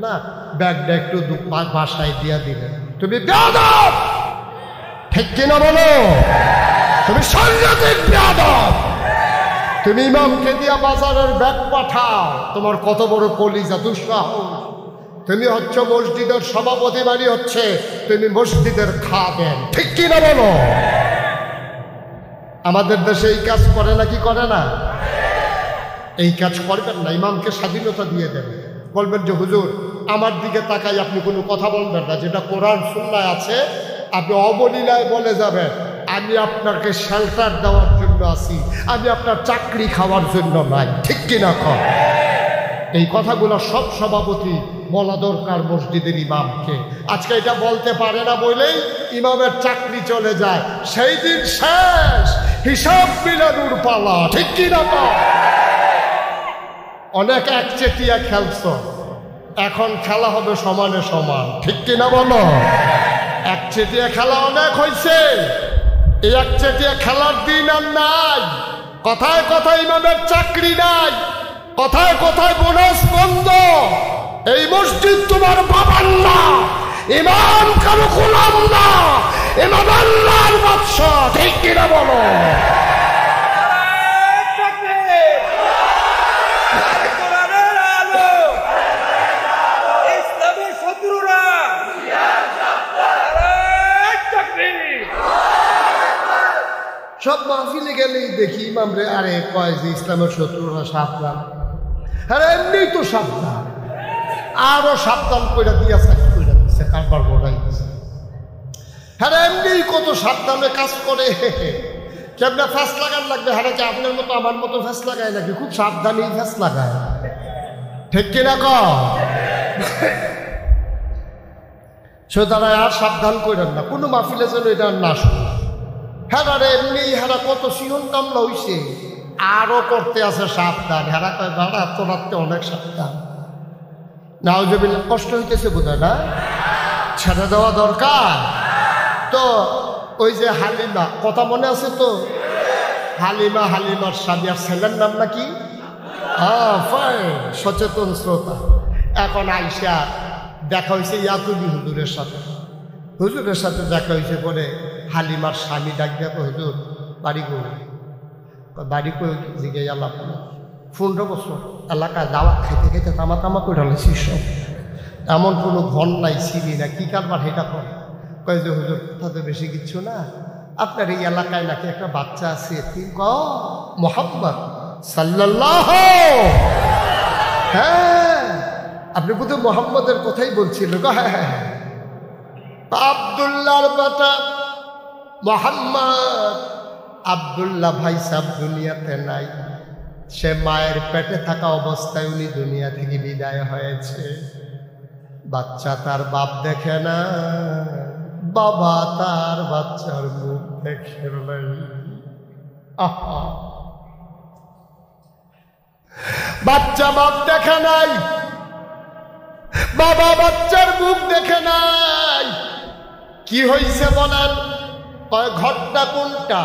না ব্যাগটা একটু বাসায় দিয়া দিলেন, তুমি বেয়াদব, ঠিক কিনা বলো? তুমি সাংঘাতিক বেয়াদব। তুমি ইমামকে দিয়া বাজারের ব্যাগ পাঠাও, তোমার কত বড় কলিজা, দুঃসাহস। তুমি হচ্ছে মসজিদের সভাপতি, বাড়ি হচ্ছে তুমি মসজিদের খাদেম, ঠিক কিনা বলো? আমাদের দেশে এই কাজ করে নাকি করে না? এই কাজ করবেন না, ইমামকে স্বাধীনতা দিয়ে দেবেন। বলবেন যে হুজুর আমার দিকে তাকাই আপনি কোনো কথা বলবেন না, যেটা কোরআন সুন্নাহয় আছে আপনি অবলীলায় বলে যাবেন আমি আপনাকে শেল্টার দেওয়ার জন্য আছি, আমি আপনার চাকরি খাওয়ার জন্য নাই, ঠিক কিনা কর? এই কথাগুলো সব সভাপতি বলা দরকার মসজিদের ইমামকে। আজকে এটা বলতে পারে না বলেই ইমামের চাকরি চলে যায়, সেই দিন শেষ, হিসাব মিলানোর পালা, ঠিক কিনা কর? অনেক একচেটিয়া খেলছ, এখন খেলা হবে সমানে সমান, ঠিক কিনা বলো? একচেটিয়া খেলা অনেক হয়েছে, এই একচেটিয়া খেলার দিন আর নাই। কথায় কথায় ইমামের চাকরি নাই, কথায় কথায় বোনাস বন্ধ। এই মসজিদ তোমার বাবার না, ইমাম কারো গোলাম না, ইমাম আল্লাহর বাদশা, ঠিক কিনা বলো? সব মাহফিলে গেলেই দেখি ইমামরে আরে কয় যে ইসলামের শত্রুরা সাবধান। আরে এমনি তো সাবধান, আরো সাবধান করে দিয়া চাকরি করে দিচ্ছে, কারবার বড়াই দিচ্ছে। হ্যাঁ এমনি কত সাবধানে কাজ করে, কেমনে ফ্যাস লাগান লাগবে? হ্যাঁ কি আপনার মতো আমার মতো ফ্যাস লাগায় নাকি? খুব সাবধানেই ফ্যাস লাগায়, ঠিক কিনা ক? সুতরাং আর সাবধান করেন না, কোনো মাহফিলে যেন এটা না শুনে। হ্যাঁ রে এমনি হেরা কত সিহন কামলা হইছে, আরো করতে আছে সাবধান। হেরা কয় বাড়া তোরাতে অনেক সাবধান। নাউজুবিল্লাহ, কষ্ট হইতেছে বোধহয় না? ছেড়ে দেওয়া দরকার তো। ওই যে হালিমা, কথা মনে আছে তো? হালিমা, হালিমার স্বামী আর ছেলের নাম নাকি? সচেতন শ্রোতা। এখন আইসা দেখা হয়েছে ইয়াকুবি হুজুরের সাথে, হুজুরের সাথে দেখা হয়েছে। পরে হালিমার স্বামী ডাক দেখো, হুজুর বাড়ি কই? বাড়ি কই জিগে আল্লাহ 15 বছর এলাকায় দাওয়াত খাইতে খাইতে তামা তামা করে ঢালেছি সব, এমন কোনো ঘর নাই, চিনি না, কি কারবার এটা কর? কয় যে হুজুর তাতে বেশি কিচ্ছু না, আপনার এই এলাকায় নাকি একটা বাচ্চা আছে, মোহাম্মদ সাল্লাল্লাহু, হ্যাঁ আপনি বোধহয় মোহাম্মদের কথাই বলছিল। হ্যাঁ হ্যাঁ, আব্দুল্লাহর বেটা মোহাম্মদ। আব্দুল্লাহ ভাই সাহেব দুনিয়াতে নাই, সে মায়ের পেটে থাকা অবস্থায় উনি দুনিয়া থেকে বিদায় হয়েছে। বাচ্চা তার বাপ দেখে না, বাবা তার বাচ্চার মুখ দেখে নাই। আহা, বাচ্চা বাপ দেখে নাই, বাবা বাচ্চার মুখ দেখে নাই। কি হয়েছে বলেন? ঘরটা কোনটা?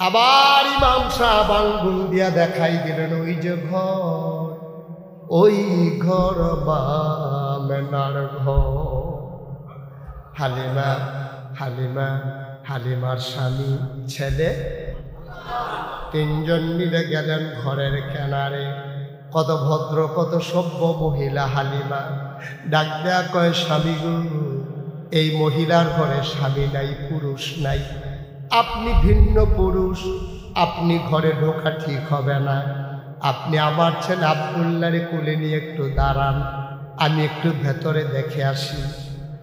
আবার ইমাম সাহেব আঙ্গুল দিয়া দেখাই দিলেন, ওই যে ঘর, ওই ঘর বামেনার ঘর। হালিমা, হালিমা, হালিমার স্বামী, ছেলে, তিনজন মিলে গেলেন ঘরের কিনারে। কত ভদ্র কত সভ্য মহিলা হালিমা। ডাক দেয়া কয়, স্বামী গো, এই মহিলার ঘরে স্বামী নাই, পুরুষ নাই, আপনি ভিন্ন পুরুষ, আপনি ঘরে ঢোকা ঠিক হবে না। আপনি আমার ছেলে আব্দুল্লাহরে কোলে নিয়ে একটু দাঁড়ান, আমি একটু ভেতরে দেখে আসি।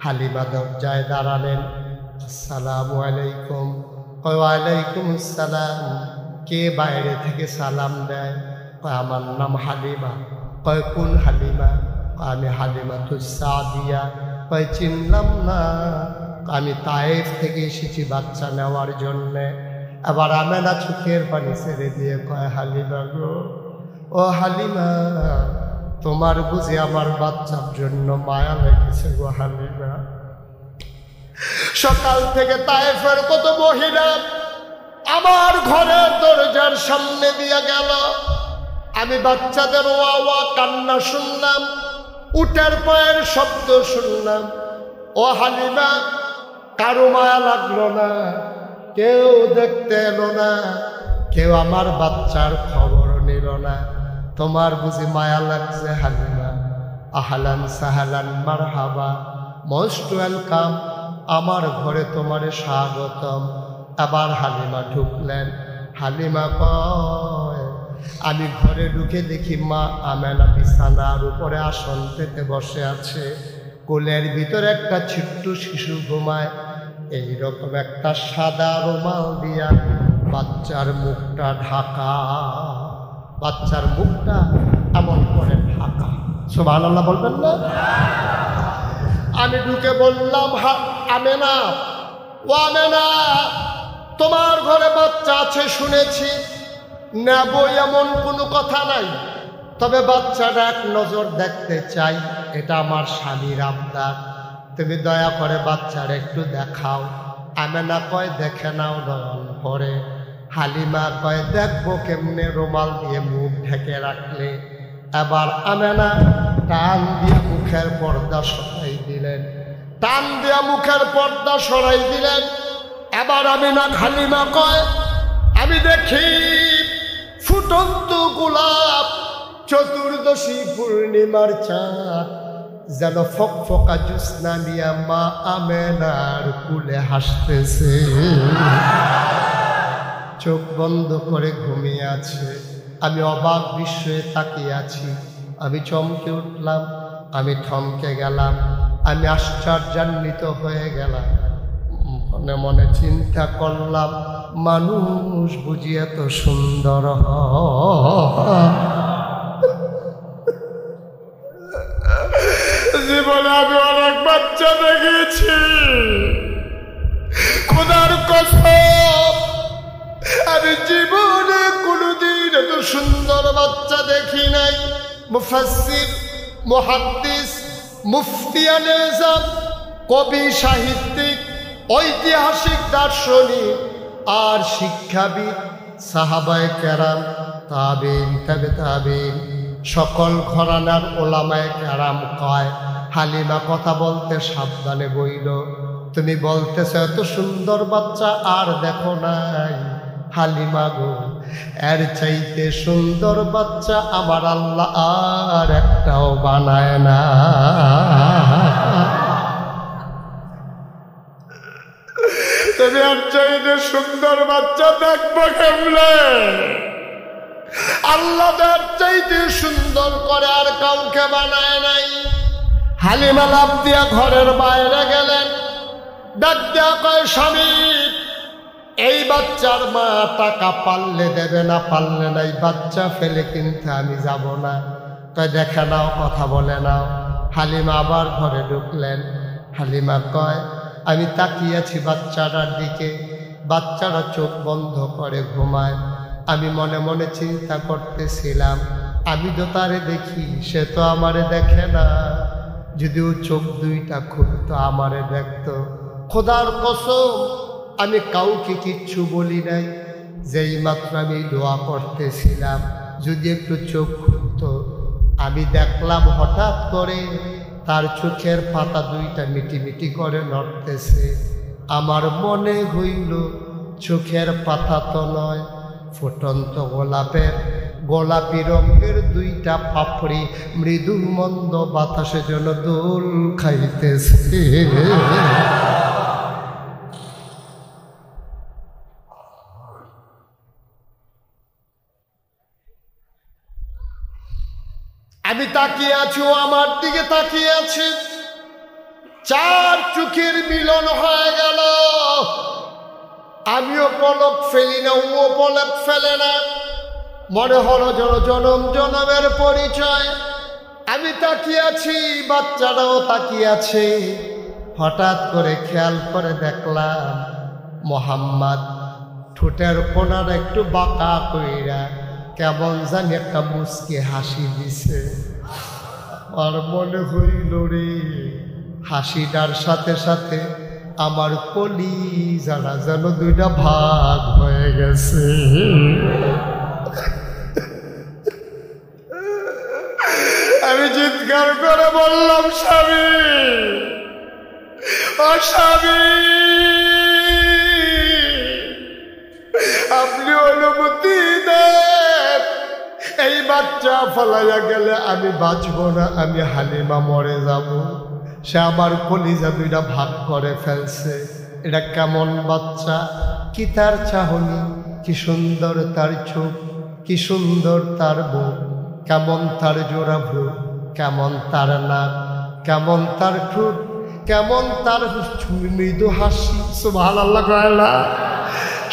হালিমা দরজায় দাঁড়ালেন। আসসালামু আলাইকুম। ওয়ালাইকুম আসসালাম। কে বাইরে থেকে সালাম দেয়? আমার নাম হালিমা। কয় কোন হালিমা? আমি হালিমাতুস সাদিয়া। কয় চিনলাম না, আমি তায়েফ থেকে এসেছি বাচ্চা নেওয়ার জন্যে। আবার আমেনা চোখের পানি ছেড়ে দিয়ে কয়, হালিমা গো, ও হালিমা, তোমার বুঝি আমার বাচ্চার জন্য মায়া লেগেছে গো হালিমা। সকাল থেকে তায়েফের কত মহিলা আমার ঘরের দরজার সামনে দিয়ে গেল, আমি বাচ্চাদের ওয়া ওয়া কান্না শুনলাম। উটের পায়ের শব্দ শুনলাম। ও হালিমা, কারো মায়া লাগলো না, কেউ দেখতে এলো না, কেউ আমার বাচ্চার খবর নিল না। তোমার বুঝি মায়া লাগছে হালিমা? আহলান সাহালান মারহাবা, মোস্ট ওয়েলকাম, আমার ঘরে তোমারে স্বাগতম। আবার হালিমা ঢুকলেন। হালিমা কয়, আমি ঘরে ঢুকে দেখি মা আমেনা বিছানার উপরে আসন পেতে বসে আছে, কোলের ভিতরে একটা ছোট্ট শিশু ঘুমায়। এইরকম একটা সাদা রুমাল দিয়া বাচ্চার মুখটা ঢাকা, বাচ্চার মুখটা এমন করে ঢাকা। সুবহানাল্লাহ বলবেন না? আমি ঢুকে বললাম, আমেনা, ও আমেনা, তোমার ঘরে বাচ্চা আছে শুনেছি, নেব এমন কোনো কথা নাই, তবে বাচ্চাটা এক নজর দেখতে চাই, এটা আমার স্বামীর আবদার, তুমি দয়া করে বাচ্চার একটু দেখাও। আমেনা কয়, দেখে নাও নয়ন ভরে। হালিমা কয়, দেখবো কেমনে, রুমাল দিয়ে মুখ ঢেকে রাখলে। এবার আমেনা টান দিয়ে মুখের পর্দা সরাই দিলেন, টান দিয়ে মুখের পর্দা সরাই দিলেন। এবার আমেনা হালিমা কয়, আমি দেখি ফুটন্ত গোলাপ, চতুর্দশী পূর্ণিমার চাঁদ যেন ফকফকা জ্যোৎস্না নিয়া মা আমেনার কুলে হাসতেছে, চোখ বন্ধ করে ঘুমিয়ে আছে। আমি অবাক বিস্ময়ে তাকিয়ে আছি। আমি চমকে উঠলাম, আমি থমকে গেলাম, আমি আশ্চর্যান্বিত হয়ে গেলাম। মনে মনে চিন্তা করলাম, মানুষ বুঝি এত সুন্দর হয়? জীবনে আমি অনেক বাচ্চা দেখেছি, খোদার কসম আমি জীবনে কোনোদিন এত সুন্দর বাচ্চা দেখি নাই। মুফাসসির, মুহাদ্দিস, মুফতিয়ানে আযম, কবি, সাহিত্যিক, ঐতিহাসিক, দার্শনিক আর শিক্ষাবিদ, সাহাবায়ে কেরাম, তাবেঈন, তাবে তাবেঈন, সকল ঘরানার ওলামায়ে কেরাম কয়, হালিমা কথা বলতে সাবধানে বইল, তুমি বলতেছ এত সুন্দর বাচ্চা আর দেখো নাই? হালিমা গো, এর চাইতে সুন্দর বাচ্চা আমার আল্লাহ আর একটাও বানায় না। তুমি এর চাইতে সুন্দর বাচ্চা দেখবো কেমনে? আল্লাহ এর চাইতে সুন্দর করে আর কাউকে বানায় নাই। হালিমা লাফ দিয়া ঘরের বাইরে গেলেন, ডাক দিয়া কয়, স্বামী, এই বাচ্চার মা টাকা পারলে দেবে, না পারলে নাই, বাচ্চা ফেলে কিন্তু আমি যাব না। তাই দেখে নাও, কথা বলে নাও। হালিমা আবার ঘরে ঢুকলেন। হালিমা কয়, আমি তাকিয়ে আছি বাচ্চাটার দিকে, বাচ্চারা চোখ বন্ধ করে ঘুমায়। আমি মনে মনে চিন্তা করতেছিলাম, আমি তো তারে দেখি, সে তো আমারে দেখে না, যদিও চোখ দুইটা খুলতো আমারে দেখতো। খোদার কসম আমি কাউকে কিচ্ছু বলি নাই। যেই মাত্র আমি দোয়া করতেছিলাম, যদি একটু চোখ খুলতো, আমি দেখলাম হঠাৎ করে তার চোখের পাতা দুইটা মিটিমিটি করে নড়তেছে। আমার মনে হইল চোখের পাতা তো নয়, ফুটন্ত গোলাপের গোলাপি রঙের দুইটা পাপড়ি মৃদু মন্দ বাতাসে যেন দোল খাইতেছে। আমি তাকিয়ে আছি, ও আমার দিকে তাকিয়ে আছে। চার চোখের মিলন হয়ে গেল। আমিও পলক ফেলি না, ও পলক ফেলে না। মনে হলো যেন জনম জনমের পরিচয়। আমি তাকিয়ে আছি, বাচ্চাটাও তাকিয়ে আছে। হঠাৎ করে খেয়াল করে দেখলাম মোহাম্মদ ঠোঁটের কোণার একটু বাঁকা কইরা কেমন জানি একটা মুচকি হাসি দিছে। আর মনে হইল রে, হাসিটার সাথে সাথে আমার কলিজাটা যেন দুইটা ভাগ হয়ে গেছে। আমি চিৎকার চিৎকার করে বললাম, স্বামী, ও স্বামী, আপনি অনুমতি দেন, এই বাচ্চা ফলাইয়া গেলে আমি বাঁচব না, আমি হালিমা মরে যাব। সে আমার কলিজা দুইটা ভাগ করে ফেলছে। এটা কেমন বাচ্চা, কি তার চাহনি, কি সুন্দর তার চোখ, কি সুন্দর তার বুক, কেমন তার জোড়া ভ্রু, কেমন তার নাক, কেমন তার ঠোঁট, কেমন তার মৃদু হাসি। সুবহানাল্লাহ কয় না?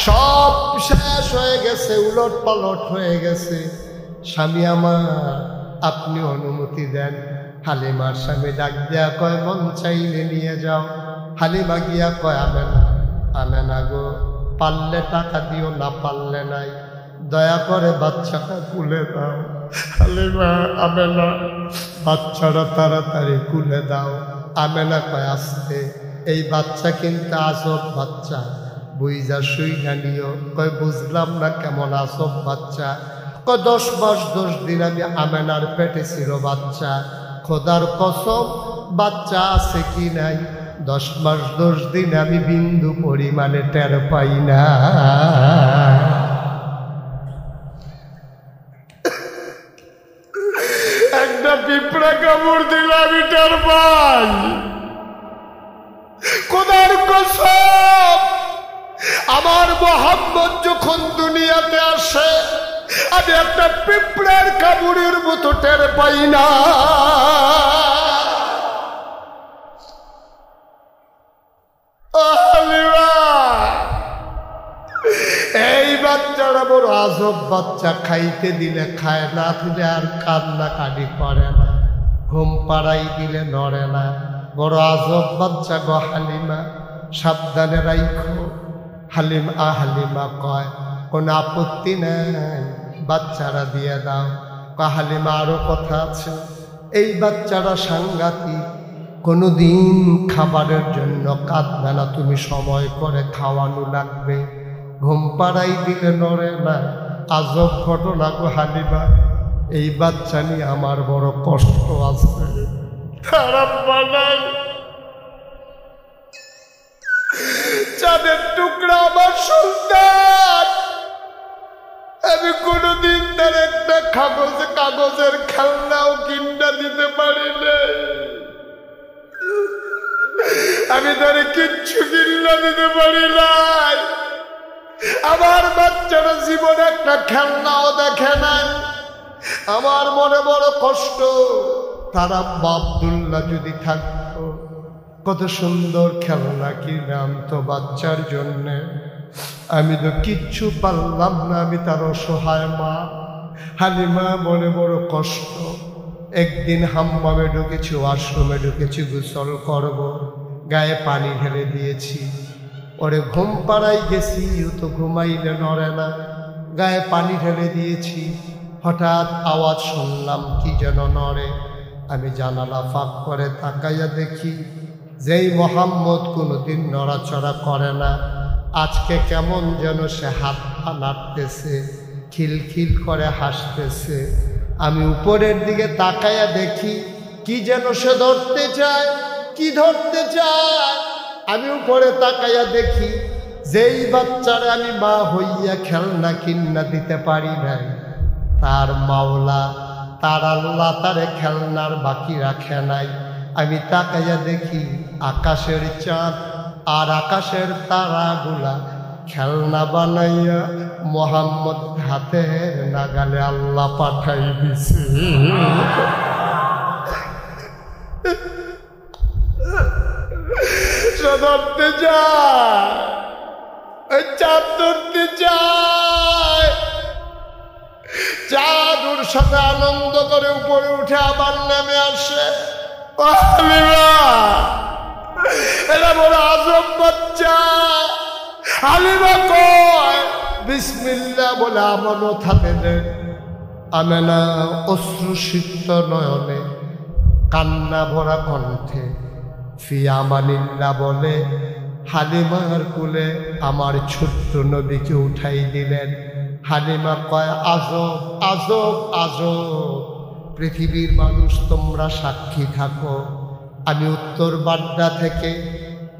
সব শেষ হয়ে গেছে, উলট পালট হয়ে গেছে। স্বামী আমার, আপনি অনুমতি দেন। হালিমার স্বামী ডাক দিয়া কয়, মন চাইলে নিয়ে যাও। হালিমা গিয়া কয়, আমেনা, আমেনা গো, পারলে টাকা দিও, না পারলে নাই, দয়া করে বাচ্চাটা কুলে দাও। হালিমা, আমেনা, বাচ্চাটা তাড়াতাড়ি কুলে দাও। আমেনা কয়, আসতে, এই বাচ্চা কিন্তু আজব বাচ্চা, বুঝা শুইনা নিও। কয়, বুঝলাম না, কেমন আজব বাচ্চা? কয়, 10 মাস 10 দিন আমি আমেনার পেটে ছিল বাচ্চা, খোদার কসম বাচ্চা আছে কি নাই 10 মাস 10 দিন আমি বিন্দু পরিমাণে টের পাই না। একটা পিঁপড়া কামড় দিলে আমি টের পাই। খোদার কসম, আমার মুহাম্মদ যখন দুনিয়াতে আসে আমি একটা পিঁপড়ার কামড়ের মতো টের পাই না। এই বাচ্চারা বড় আজব বাচ্চা, খাইতে দিলে খায় না, দিলে আর কান্না কাটি করে না, ঘুম পাড়াই দিলে নড়ে না। বড় আজব বাচ্চা গো হালিমা, সাবধানে রাইখো। হালিমা কয়, কোন আপত্তি নাই, বাচ্চারা দিয়ে দাও। হালিমা, আরো কথা আছে, এই বাচ্চারা সাংঘাতিক, কোনোদিন খাবারের জন্য কাঁদবে না, তুমি সময় করে খাওয়ানো লাগবে। ঘুম পাড়াই দিলে নড়ে না, আজব ঘটনা গো হালিমা। এই বাচ্চা নিয়ে আমার বড় কষ্ট আছে। খারাপ বানাই, চাঁদের টুকরা আমার সন্তান, আমি কোনোদিন তার একটা কাগজের খেলনাও কিনা দিতে পারি নাই, আমি তারে কিচ্ছু কিনা দিতে পারি নাই। আমার বাচ্চারা জীবনে একটা খেলনাও দেখে নাই। আমার মনে বড় কষ্ট। তারা আব্দুল্লাহ যদি থাকতো, কত সুন্দর খেলনা কিনে আনতো বাচ্চার জন্যে। আমি তো কিচ্ছু পারলাম না, আমি তার অসহায় মা। হালিমা মনে বড় কষ্ট। একদিন হাম্মামে ঢুকেছি, ওয়াশরুমে ঢুকেছি, গোসল করব, গায়ে পানি ঢেলে দিয়েছি। ওরে ঘুম পাড়াই গেছি, ও তো ঘুমাইলে নড়ে না, গায়ে পানি ঢেলে দিয়েছি। হঠাৎ আওয়াজ শুনলাম, কি যেন নড়ে। আমি জানালা ফাঁক করে তাকাইয়া দেখি, যেই মোহাম্মদ কোনোদিন নড়াচড়া করে না, আজকে কেমন যেন সে হাত পা নাড়তেছে, খিলখিল করে হাসতেছে। আমি উপরের দিকে তাকাইয়া দেখি, কি যেন সে ধরতে চায়, কি ধরতে চায়। আমি উপরে তাকাইয়া দেখি, যেই বাচ্চারে আমি মা হইয়া খেলনা কিন্না দিতে পারি নাই, তার মাওলা, তার আল্লাহ তারে খেলনার বাকি রাখে নাই। আমি তাকাইয়া দেখি, আকাশের চাঁদ আর আকাশের তারাগুলা খেলনা বানাইয়া মোহাম্মদ হাতে নাগালে আল্লাহ পাঠাই দিছে। ধরতে যায়, চাঁদ ধরতে যায়, চাঁদ ওর সাথে আনন্দ করে উপরে উঠে আবার নেমে আসে। এরা বড় আজব বাচ্চা। হালিমা কয়, বিসমিল্লাহ বলে আমানত হাতে দেন। আমেনা অশ্রুসিক্ত নয়নে, কান্না ভরা কণ্ঠে ফি আমানিল্লাহ বলে হালিমার কোলে আমার ছোট্ট নবীকে উঠাই দিলেন। হালিমা কয়, আজব আজব আজব, পৃথিবীর মানুষ তোমরা সাক্ষী থাকো, আমি উত্তর বাড্ডা থেকে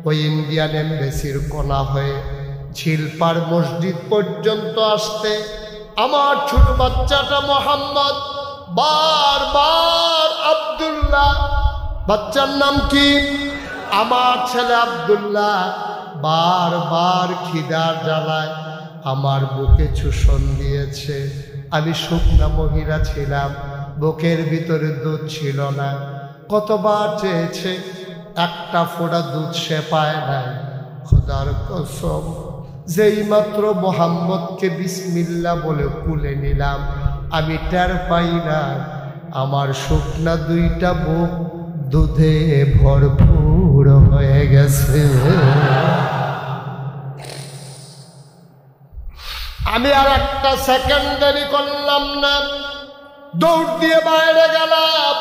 ওই ইন্ডিয়ান এমবেসির কোনা হয়ে ঝিলপার মসজিদ পর্যন্ত আসতে আমার ছোট বাচ্চাটা মোহাম্মদ বারবার আব্দুল্লাহ, বাচ্চার নাম কি? আমার ছেলে আব্দুল্লাহ বারবার খিদার জ্বালায় আমার বুকে চুষণ দিয়েছে। আমি শুকনা মহিলা ছিলাম, বুকের ভিতরে দুধ ছিল না। কতবার চেয়েছে, একটা ফোঁটা দুধ সে পায় নাই। খোদার কসম, যেই মাত্র মোহাম্মদকে বিসমিল্লাহ বলে কুলে নিলাম, আমি টের পাইলাম আমার শুকনা দুইটা বুক দুধে ভরপুর হয়ে গেছে। আমি আর একটা সেকেন্ড দেরি করলাম না, দৌড় দিয়ে বাইরে গেলাম।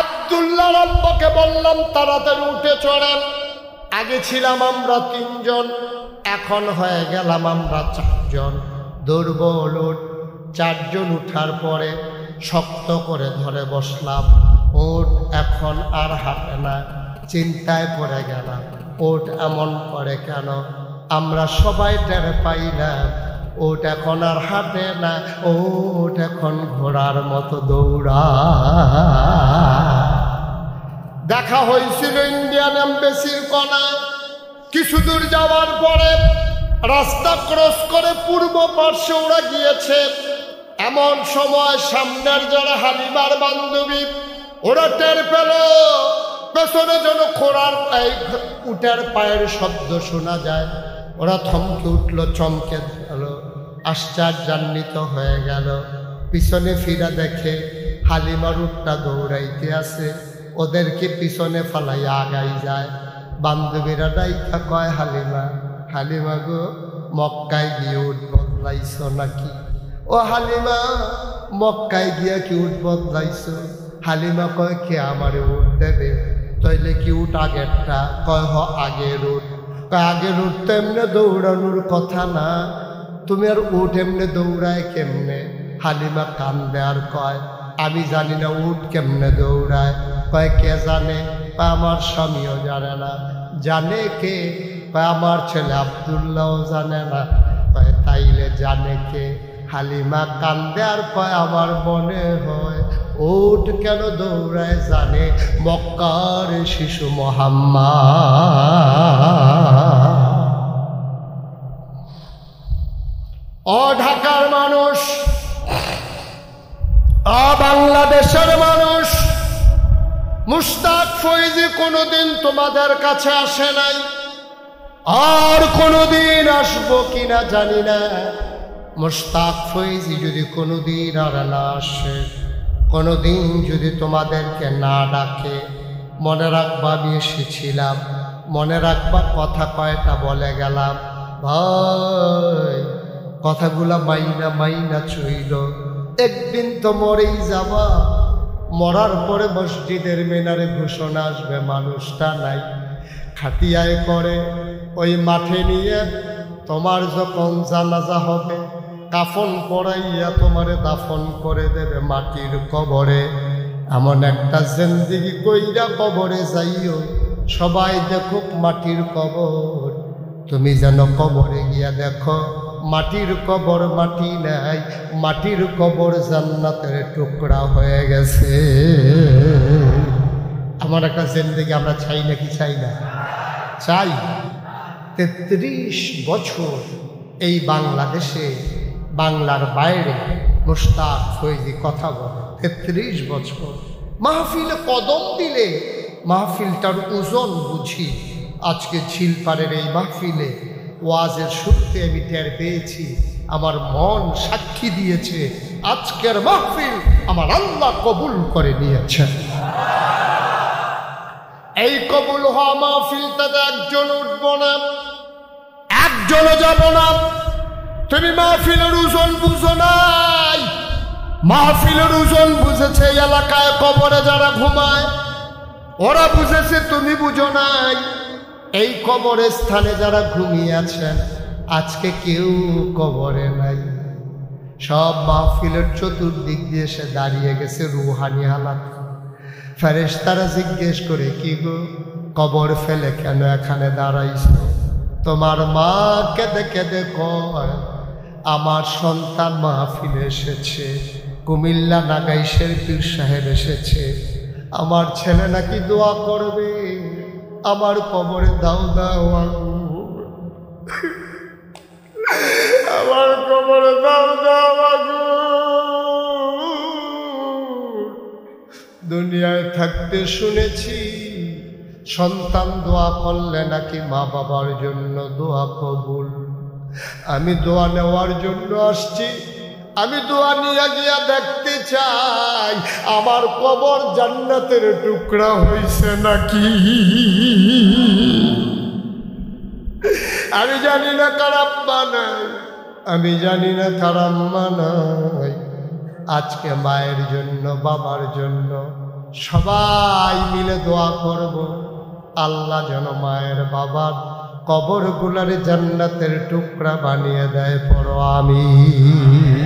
আব্দুল্লাহ আব্বাকে বললাম তাড়াতাড়ি উঠে চড়েন। আগে ছিলাম আমরা 3 জন, এখন হয়ে গেলাম আমরা 4 জন। দুর্বল 4 জন উঠার পরে শক্ত করে ধরে বসলাম। ওট এখন আর হাঁটে না। চিন্তায় পড়ে গেলাম, ওট এমন করে কেন? আমরা সবাই টের পাইলাম ওট এখন আর হাঁটে না, ওট এখন ঘোড়ার মতো দৌড়া। দেখা হয়েছিল ইন্ডিয়ান এমবেসির কোনায়। কিছু দূর যাওয়ার পরে রাস্তা ক্রস করে পূর্ব পার্শ্বে ওরা গিয়েছে। এমন সময় সামনের যারা হালিমার বান্ধবী, ওরা টের পেল পেছনে যেন ঘোড়ার উটের পায়ের শব্দ শোনা যায়। ওরা থমকে উঠল, চমকে গেল, আশ্চর্যান্বিত হয়ে গেল। পিছনে ফিরা দেখে হালিমার উটটা দৌড়াইতে আছে, ওদেরকে পিছনে ফালাইয়া আগাই যায়। বান্ধবীরা ডাইকা কয়, হালিমা, হালিমা গো, মক্কায় গিয়ে উট বদলাইছ নাকি? ও হালিমা, মক্কায় গিয়া কি উট বদলাইছ? হালিমা কয়, কে আমারে উট দেবে? তাইলে কি উট আগেরটা? কয়, হ আগের উট। আগের উট তো এমনি দৌড়ানোর কথা না, তুমি আর উট এমনি দৌড়ায় কেমনে? হালিমা কান্দে আর কয়, আমি জানি না উট কেমনে দৌড়ায়। কয়, কে জানে? আমার স্বামীও জানে না। জানে কে? আমার ছেলে আব্দুল্লাহও জানে না। কয়, তাইলে জানে কে? হালিমা কান্দে আর কয়, আমার মনে হয় উট কেন দৌড়ায় জানে মক্কার শিশু মুহাম্মদ। ও ঢাকার মানুষ, ও বাংলাদেশের মানুষ, মুশতাক ফৈজি কোনোদিন তোমাদের কাছে আসে নাই, আর কোনোদিন আসবো কিনা জানি না। মুশতাক ফৈজি যদি কোনোদিন আর না আসে, কোনোদিন যদি তোমাদেরকে না ডাকে, মনে রাখবা আমি এসেছিলাম, মনে রাখবা কথা কয়টা বলে গেলাম। ভাই, কথাগুলা মাইনা মাইনা চইল, একদিন তো মরেই যাবা। মরার পরে মসজিদের মিনারে ঘোষণা আসবে মানুষটা নাই। খাটিয়ায় করে ওই মাঠে নিয়ে তোমার যখন জানাজা হবে, কাফন পরাইয়া তোমারে দাফন করে দেবে মাটির কবরে। এমন একটা জিন্দেগি কইরা কবরে যাইও, সবাই দেখুক মাটির কবর, তুমি যেন কবরে গিয়া দেখো মাটির কবর মাটি নাই, মাটির কবর জান্নাতের টুকরা হয়ে গেছে। আমার একটা জিন্দেগি আমরা চাই নাকি চাই না? চাই। 33 বছর এই বাংলাদেশে, বাংলার বাইরে মুশতাক ফৈজি কথা বলে। 33 বছর মাহফিলে কদম দিলে মাহফিলটার ওজন বুঝি। আজকে ঝিলপাড়ের এই মাহফিলে ওয়াজের শুরুতে আমি টের পেয়েছি, আমার মন সাক্ষী দিয়েছে আজকের মাহফিল আমার আল্লাহ কবুল করে নিয়েছেন। এই কবুল হওয়া মাহফিলটাতে একজন উঠবো না, একজনও যাব না। তুমি মাহফিলের ওজন বুঝো নাই। মাহফিলের ওজন বুঝেছে এলাকায় কবরে যারা ঘুমায়, ওরা বুঝেছে, তুমি বুঝো নাই। এই কবরের স্থানে যারা ঘুমিয়ে আছেন, আজকে কেউ কবরে নাই। সব মাহফিলের চতুর্দিক দিয়ে সে দাঁড়িয়ে গেছে রুহানি হালাত। ফেরেশতারা জিজ্ঞেস করে, কি গো, কবর ফেলে কেন এখানে দাঁড়াইছো? তোমার মা কেঁদে কেঁদে কয়, আমার সন্তান মাহফিলে এসেছে, কুমিল্লা নাগাইশের পীর সাহেব এসেছে, আমার ছেলে নাকি দোয়া করবে, আমার কবরে দাও দাও আগুন, আমার কবরে দাও দাও আগুন। দুনিয়ায় থাকতে শুনেছি সন্তান দোয়া করলে নাকি মা বাবার জন্য দোয়া কবুল। আমি দোয়া নেওয়ার জন্য আসছি, আমি দোয়া নিয়ে গিয়া দেখতে চাই আমার কবর জান্নাতের টুকরা হইছে নাকি। আমি জানি না কার আব্বা নাই, আমি জানি না কার আম্মা নাই। আজকে মায়ের জন্য, বাবার জন্য সবাই মিলে দোয়া করব, আল্লাহ যেন মায়ের বাবার কবরগুলার জান্নাতের টুকরা বানিয়ে দেয়। পড়ো আমিন।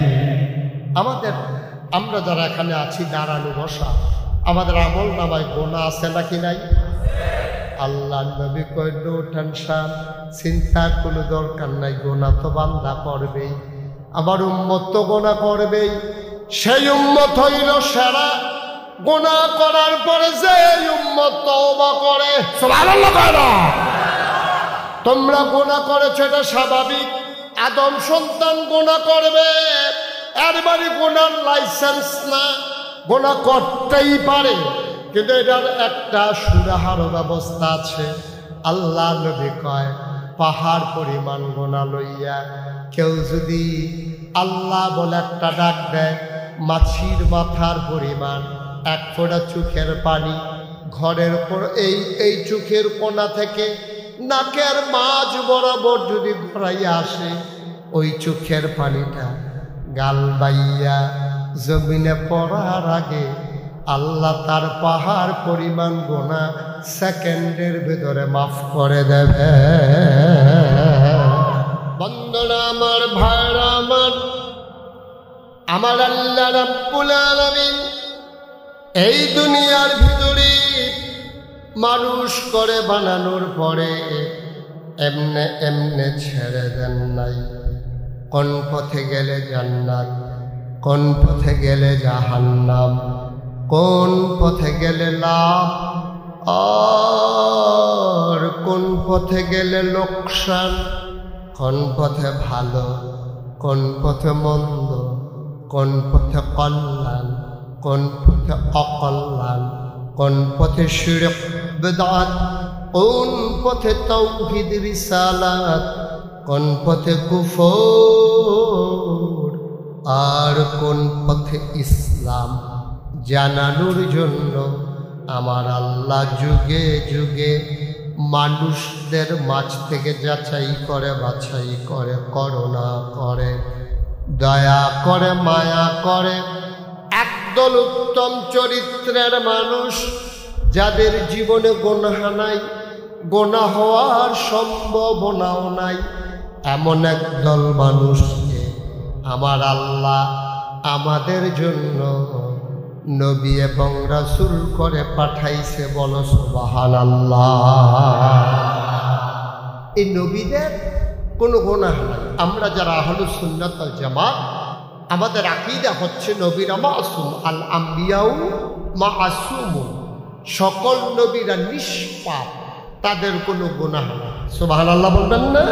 আমরা যারা এখানে আছি দাঁড়ানো বসা, আমাদের আমল নামায় গোনা আছে নাকি নাই? আল্লাহ নবী কয়, নো টেনশন, চিন্তার কোনো দরকার নাই, গোনা তো বান্দা করবেই, আমার উম্মত তো গোনা করবেই। সেই উম্মত হইল সেরা, গোনা করার পরে যে উম্মত তওবা করে। সুবহানাল্লাহ কয় না? তোমরা গোনা করেছো এটা স্বাভাবিক, আদম সন্তান গোনা করবে, এর মানে গোনার লাইসেন্স না, গোনা করতেই পারে, কিন্তু এটার একটা সুরাহার ব্যবস্থা আছে। আল্লাহ নবী কয়, পাহাড় পরিমাণ গোনা লইয়া কেউ যদি আল্লাহ বলে একটা ডাক দেয়, মাছির মাথার পরিমাণ এক ফোঁটা চোখের পানি ঘরের পর এই চোখের কোণা থেকে নাকের মাঝ বরাবর যদি ঘুরাইয়া আসে, ওই চোখের পানিটা গাল বাইয়া জমিনে পড়ার আগে আল্লাহ তার পাহাড় পরিমাণ গোনা সেকেন্ডের ভিতরে মাফ করে দেবে। বন্ধুরা আমার, ভাইরা আমার আল্লাহ রাব্বুল আলামিন এই দুনিয়ার ভিতরে মানুষ করে বানানোর পরে এমনে এমনে ছেড়ে দেন নাই। কোন পথে গেলে জান্নাত, কোন পথে গেলে জাহান্নাম, কোন পথে গেলে লাভ আর কোন পথে গেলে লোকসান, কোন পথে ভালো, কোন পথে মন্দ, কোন পথে কল্যাণ, কোন পথে অকল্যাণ, কোন পথে শিরক বিদআত, কোন পথে তাওহীদ রিসালাত, কোন পথে কুফর আর কোন পথে ইসলাম জানানোর জন্য আমার আল্লাহ যুগে যুগে মানুষদের মাঝ থেকে যাচাই করে, বাছাই করে, করুণা করে, দয়া করে, মায়া করে। একদল উত্তম চরিত্রের মানুষ যাদের জীবনে গুনাহ নাই, গুনাহ হওয়ার সম্ভাবনাও নাই, এমন একদল মানুষকে আমার আল্লাহ আমাদের জন্য নবী এবং রাসূল করে পাঠাইছে। বলো সুবহানাল্লাহ। এই নবীদের কোনো গুনাহ নাই। আমরা যারা আহলুস সুন্নাত ওয়াল জামাত, আমাদের আকীদা হচ্ছে নবীরা মাসুম, আল আম্বিয়াউ মাসুমুন, সকল নবীরা নিষ্পাপ, তাদের কোনো গুনাহ নাই। সুবহানাল্লাহ বলবেন না?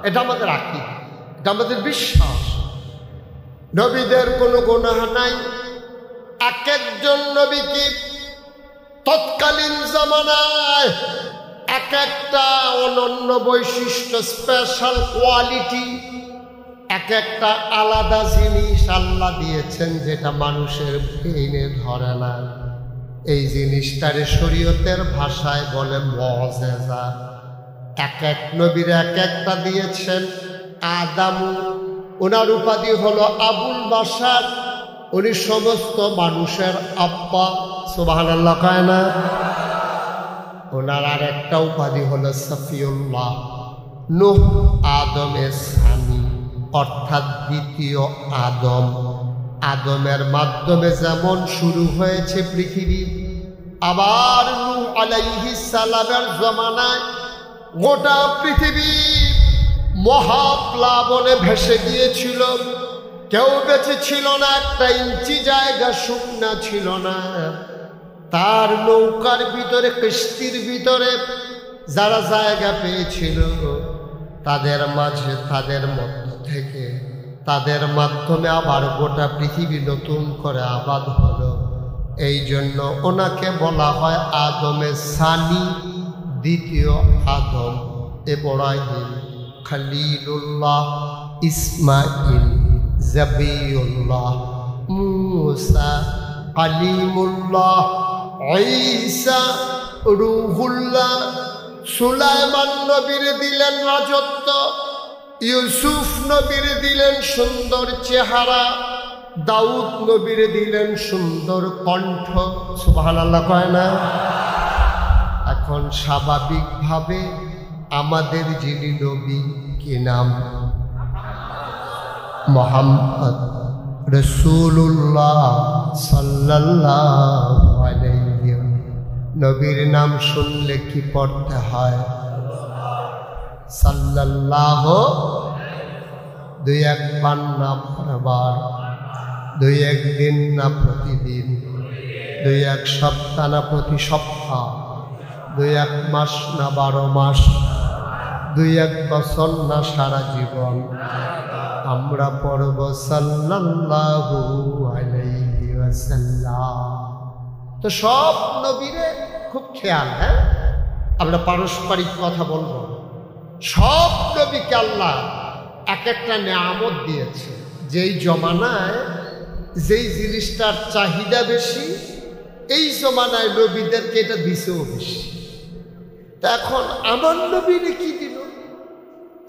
এটা আমাদের আকীদা, এটা আমাদের বিশ্বাস। নবীদের কোনো গুনাহ নাই। এক একজন নবীকে তৎকালীন জামানায় এক একটা অনন্য বৈশিষ্ট্য, স্পেশাল কোয়ালিটি, এক একটা আলাদা জিনিস আল্লাহ দিয়েছেন যেটা মানুষের ব্রেইনে ধরে না। এই জিনিসটারে শরীয়তের ভাষায় বলে মুআজিজা। এক এক নবীর এক একটা দিয়েছেন। আদামু, ওনার উপাধি হলো আবুল বাশার, উনি সমস্ত মানুষের আব্বা। সুবহানাল্লাহ কয় না? ওনার আর একটা উপাধি হলো সফিউল্লাহ। নূহ আদমের স্বামী, অর্থাৎ দ্বিতীয় আদম। আদমের মাধ্যমে যেমন শুরু হয়েছে পৃথিবী, আবার নূহ আলাইহিস সালামের জমানায় গোটা পৃথিবী মহাপ্লাবনে ভেসে গিয়েছিল। কেউ বেঁচে ছিল না, একটা ইঞ্চি জায়গা শুকনা ছিল না। তার নৌকার ভিতরে, কিস্তির ভিতরে যারা জায়গা পেয়েছিল, তাদের মাঝে, তাদের মধ্য থেকে, তাদের মাধ্যমে আবার গোটা পৃথিবী নতুন করে আবাদ হলো। এই জন্য ওনাকে বলা হয় আদমে সানি, দ্বিতীয় আদম। ইব্রাহিম, খলিলুল্লাহ, ইসমাইল, জবিউল্লাহ, মুসা, কালিমুল্লাহ, ঈসা, রূহুল্লাহ। সুলাইমান নবীর দিলেন রাজত্ব, ইউসুফ নবীর দিলেন সুন্দর চেহারা, দাউদ নবীর দিলেন সুন্দর কণ্ঠ। সুবহানাল্লাহ কয় না? এখন স্বাভাবিকভাবে আমাদের যিনি নবী, কি নাম? মুহাম্মদ রাসূলুল্লাহ সাল্লাল্লাহু আলাইহি। নবীর নাম শুনলে কি পড়তে হয়? সাল্লাল্লাহু। দুই একবার না বারবার, দুই একদিন না প্রতিদিন, দুই এক সপ্তাহ না প্রতি সপ্তাহ, দুই এক মাস না 12 মাস, দুই এক বছর না সারা জীবন আমরা পড়ব সাল্লাল্লাহু আলাইহি ওয়াসাল্লাম। তো সব নবীরে খুব খেয়াল, হ্যাঁ, আমরা পারস্পরিক কথা বলবো। সব নবীকে আল্লাহ এক একটা নেয়ামত দিয়েছে। যেই জমানায় যেই জিনিসটার চাহিদা বেশি, এই জমানায় নবীদেরকে এটা দিছেও বেশি। তা এখন আমার নবীরে কি দিল?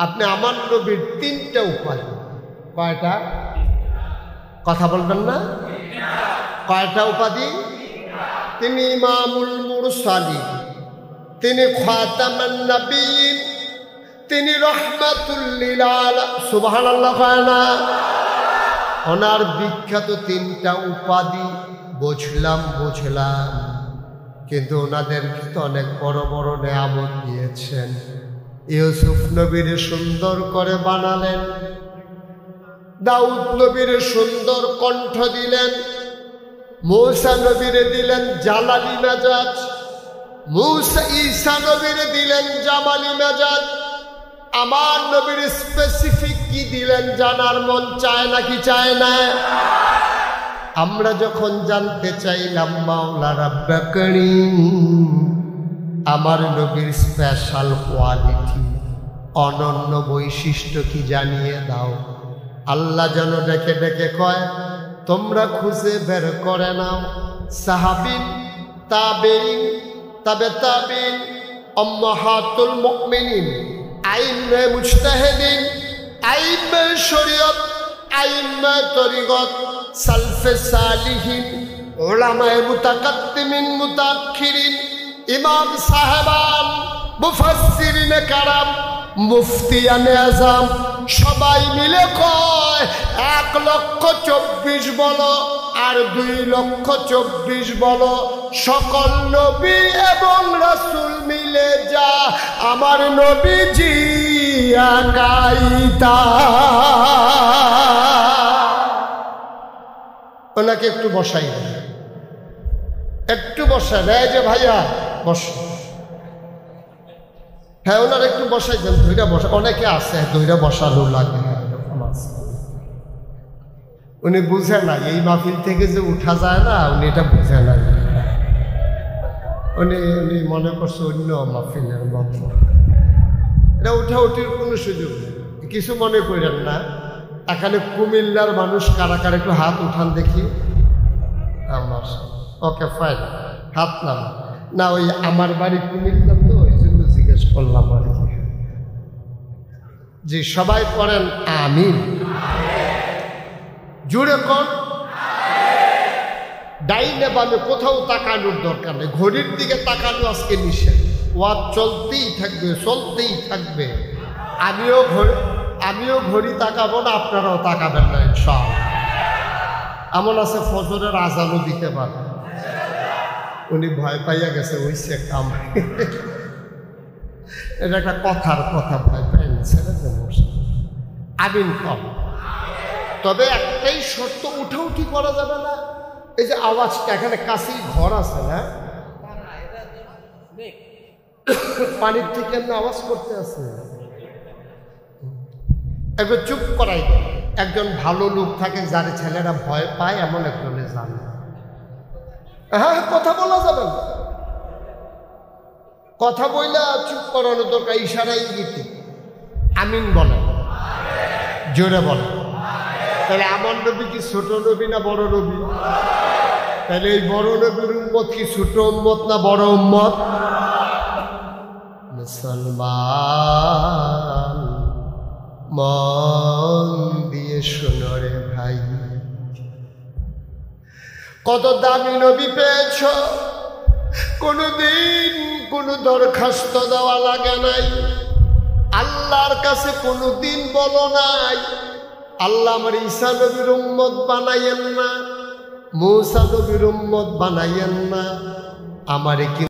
আপনি আমার নবীর 3টা উপাধি। কয়টা? কথা বলবেন না? কয়টা উপাধি? তিনি ইমামুল মুরসালিন, তিনি খাতামান নবীন, তিনি রহমাতুল লিল আলামিন। সুবহানাল্লাহ কয় না? ওনার বিখ্যাত 3টা উপাধি। বুঝলাম, কিন্তু ওনাদেরকে তো অনেক বড় বড় নেয়ামত দিয়েছেন। ইউসুফ নবীর সুন্দর করে বানালেন, দাউদ নবীর সুন্দর কণ্ঠ দিলেন, মূসা নবীর দিলেন জালালি মেজাজ, ঈসা নবীর দিলেন জামালি মেজাজ। আমার নবীর স্পেসিফিক কি দিলেন জানার মন চায় নাকি চায় না? আমরা যখন জানতে চাইলাম মাওলা রাব্বে কারীম, আমার নবীর স্পেশাল কোয়ালিটি, অনন্য বৈশিষ্ট্য কি জানিয়ে দাও। আল্লাহ যেন ডেকে ডেকে কয়, তোমরা খুঁজে বের করে নাও। সাহাবিন, তাবেঈন, তাবে তাবেঈন, উম্মাহাতুল মুমিনিন, আইম্মে মুজতাহিদিন, আইম্মে শরীয়ত, আইম্মে তরিকত, সালফে সালিহিন, উলামায়ে মুতাকাদ্দিমিন মুতাআখিরিন, ইমাম সাহেবান, মুফাসসিরিনে কারাম, মুফতিয়ানে আজম, সবাই মিলে কয় 1,24,000 বলো আর 2,24,000 বলো। সকল নবী এবং রাসূল মিলে যা আমার নবীজি আকাইতা। ওনাকে একটু বসাই, একটু বসা নেয় যে ভাইয়া বস। হ্যাঁ, ওনার একটু বসাই দেন, ধৈর্য বসা। অনেকে আছে ধৈর্য বসানো লাগে, উনি বুঝে না এই মাহফিল থেকে যে উঠা যায় না, উনি এটা বুঝে না। উনি মনে করছে অন্য মাহফিলের মতো, এটা উঠাউঠির কোনো সুযোগ নেই। কিছু মনে করেন না। এখানে কুমিল্লার মানুষ কারা কারা একটু হাত উঠান দেখি। আমার ওকে ফাইন, হাত নাম না। ওই আমার বাড়ি কুমিল্লা তো, ওই জন্য জিজ্ঞেস করলাম আর কি। জি, সবাই পড়েন আমিন, জুড়ে কর। ডাইনে বামে কোথাও তাকানোর দরকার নেই। ঘড়ির দিকে তাকানো আজকে নিষেধ। ওয়াজ চলতেই থাকবে, চলতেই থাকবে। আমিও আমিও ঘড়ি তাকাবো না, আপনারাও তাকাবেন না ইনশাআল্লাহ। এমন আছে ফজরের আজানও দিতে পারে। উনি ভয় পাইয়া গেছে, ওইসে কাম। এটা একটা কথার কথা, ভয় পাই না, ছেড়ে দেন। আমিন কম। তবে একটাই শর্ত, উঠাউঠি করা যাবে না। এই যে আওয়াজটা, এখানে কাছেই ঘর আছে না, পানির থেকে এমনি আওয়াজ করতে আছে, একবার চুপ করাই দেয়। একজন ভালো লোক থাকে যার ছেলেরা ভয় পায়, এমন একজনে জানে। হ্যাঁ, কথা বলা যাবে না, কথা বইলা চুপ করানো দরকার, ইশারাই দিতে। আমিন বলেন, জোরে বলেন। তাহলে আমার নবী কি ছোট নবী না বড় নবী? তাহলে এই বড় নবীর উম্মত কি ছোট উম্মত না বড় উম্মত? মুসলমান মন দিয়ে শোনো রে ভাই, কত দামি নবী পেয়েছ, কোনদিন কোনো দরখাস্ত দেওয়া লাগে নাই, আল্লাহর কাছে কোনদিন বলো নাই আল্লাহ আমার ঈসা নবীর উম্মত বানাইয়েন না, মূসা নবীর উম্মত বানাইয়েন না, আমারে কি